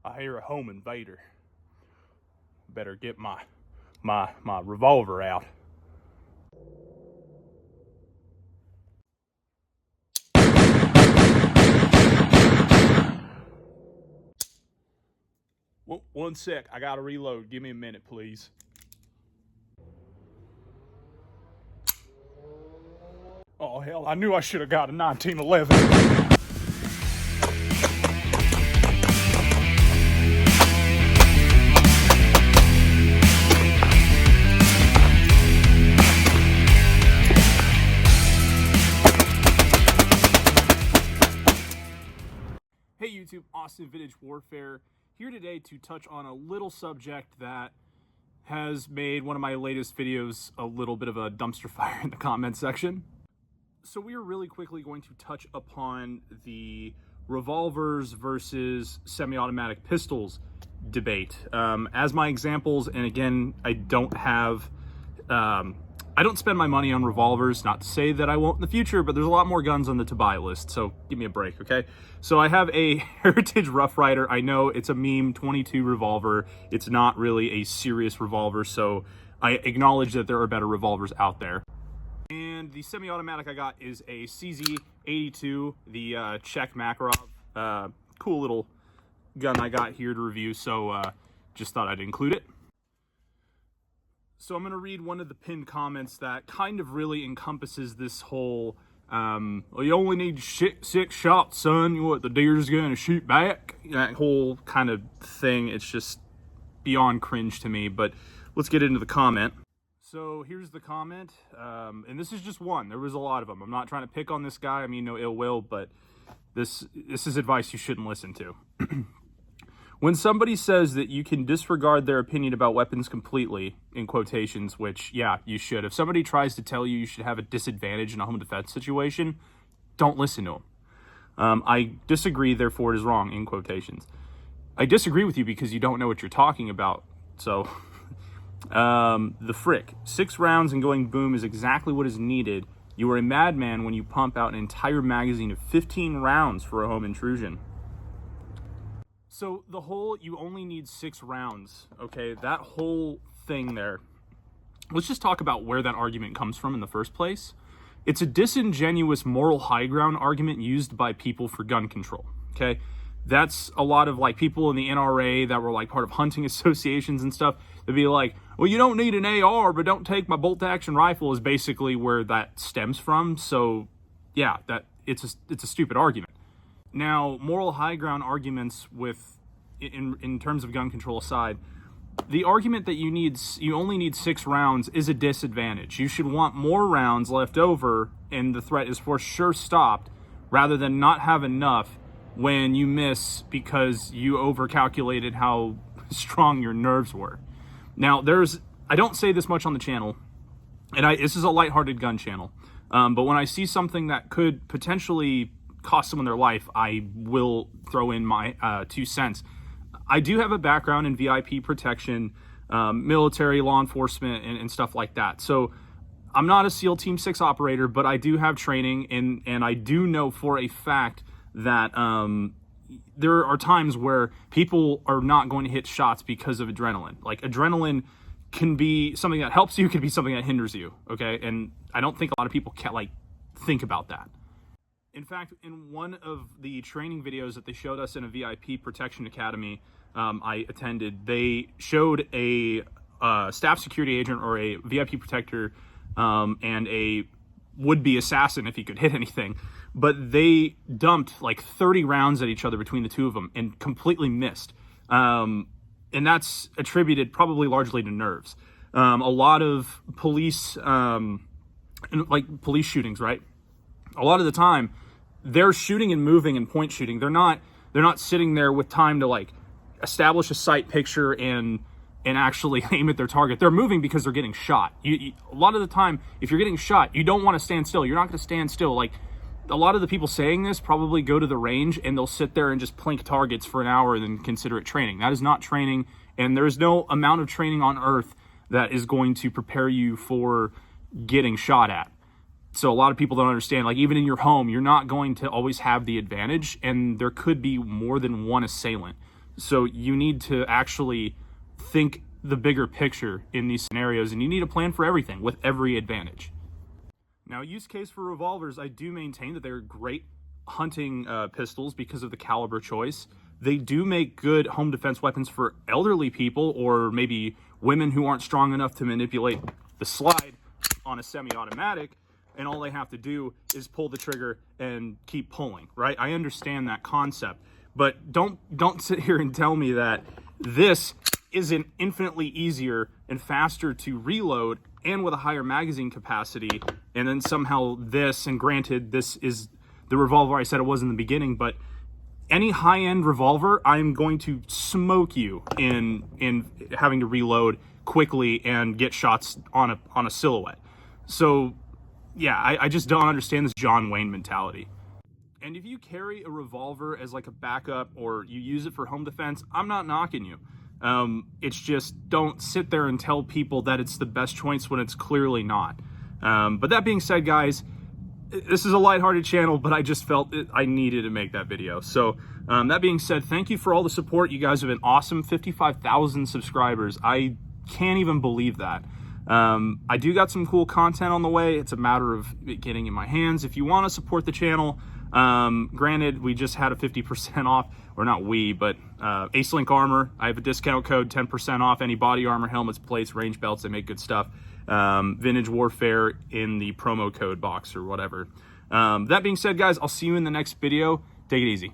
I hear a home invader. Better get my revolver out. One sec, I gotta reload. Give me a minute, please. Oh hell, I knew I should have got a 1911. Hey YouTube, Austin Vintage Warfare here today to touch on a little subject that has made one of my latest videos a little bit of a dumpster fire in the comment section. So we are really quickly going to touch upon the revolvers versus semi-automatic pistols debate. As my examples, and again, I don't spend my money on revolvers, not to say that I won't in the future, but there's a lot more guns on the to buy list, so give me a break, okay? So I have a Heritage Rough Rider. I know it's a meme 22 revolver. It's not really a serious revolver, so I acknowledge that there are better revolvers out there. And the semi-automatic I got is a CZ82, the Czech Makarov. Cool little gun I got here to review, so just thought I'd include it. So I'm going to read one of the pinned comments that kind of really encompasses this whole, well, you only need 6 shots, son. What, the deer's going to shoot back? That whole kind of thing, it's just beyond cringe to me, but let's get into the comment. So here's the comment, and this is just one. There was a lot of them. I'm not trying to pick on this guy. I mean, no ill will, but this is advice you shouldn't listen to. When somebody says that you can disregard their opinion about weapons completely, in quotations, which, yeah, you should. If somebody tries to tell you you should have a disadvantage in a home defense situation, don't listen to them. I disagree, therefore it is wrong, in quotations. I disagree with you because you don't know what you're talking about. So, the frick. 6 rounds and going boom is exactly what is needed. You are a madman when you pump out an entire magazine of 15 rounds for a home intrusion. So the whole, you only need 6 rounds, okay, that whole thing there, let's just talk about where that argument comes from in the first place. It's a disingenuous moral high ground argument used by people for gun control, okay? That's a lot of like people in the NRA that were like part of hunting associations and stuff. They'd be like, well, you don't need an AR, but don't take my bolt action rifle, is basically where that stems from. So yeah, it's a stupid argument. Now, moral high ground arguments in terms of gun control aside, the argument that you only need 6 rounds is a disadvantage. You should want more rounds left over and the threat is for sure stopped, rather than not have enough when you miss because you overcalculated how strong your nerves were. Now, I don't say this much on the channel, and this is a lighthearted gun channel, but when I see something that could potentially cost someone their life, I will throw in my 2 cents. I do have a background in VIP protection, military, law enforcement, and stuff like that. So I'm not a SEAL Team 6 operator, but I do have training, and I do know for a fact that there are times where people are not going to hit shots because of adrenaline. Like, adrenaline can be something that helps you, can be something that hinders you, okay? And I don't think a lot of people can, think about that. In fact, in one of the training videos that they showed us in a VIP Protection Academy I attended, they showed a staff security agent or a VIP protector and a would-be assassin, if he could hit anything. But they dumped like 30 rounds at each other between the two of them and completely missed. And that's attributed probably largely to nerves. A lot of police, police shootings, right? A lot of the time, they're shooting and moving and point shooting. They're not sitting there with time to establish a sight picture and actually aim at their target. They're moving because they're getting shot. A lot of the time, if you're getting shot, you don't want to stand still. You're not going to stand still. Like, a lot of the people saying this probably go to the range and they'll sit there and just plink targets for an hour and then consider it training. That is not training, and there's no amount of training on earth that is going to prepare you for getting shot at. So a lot of people don't understand, even in your home, you're not going to always have the advantage, and there could be more than one assailant. So you need to actually think the bigger picture in these scenarios, and you need a plan for everything with every advantage. Now, use case for revolvers, I do maintain that they're great hunting pistols because of the caliber choice. They do make good home defense weapons for elderly people or maybe women who aren't strong enough to manipulate the slide on a semi-automatic, and all they have to do is pull the trigger and keep pulling, right? I understand that concept, but don't sit here and tell me that this isn't infinitely easier and faster to reload and with a higher magazine capacity, and then somehow this, and granted, this is the revolver I said it was in the beginning, but any high-end revolver, I'm going to smoke you in having to reload quickly and get shots on a silhouette. So yeah, I just don't understand this John Wayne mentality. And if you carry a revolver as like a backup or you use it for home defense, I'm not knocking you. It's just, don't sit there and tell people that it's the best choice when it's clearly not. But that being said, guys, this is a lighthearted channel, but I just felt I needed to make that video. So that being said, thank you for all the support. You guys have been awesome. 55,000 subscribers. I can't even believe that. I do got some cool content on the way. It's a matter of it getting in my hands. If you want to support the channel, granted, we just had a 50% off, or not we, but Acelink Armor. I have a discount code, 10% off any body armor, helmets, plates, range belts. They make good stuff. Vintage Warfare in the promo code box or whatever. That being said, guys, I'll see you in the next video. Take it easy.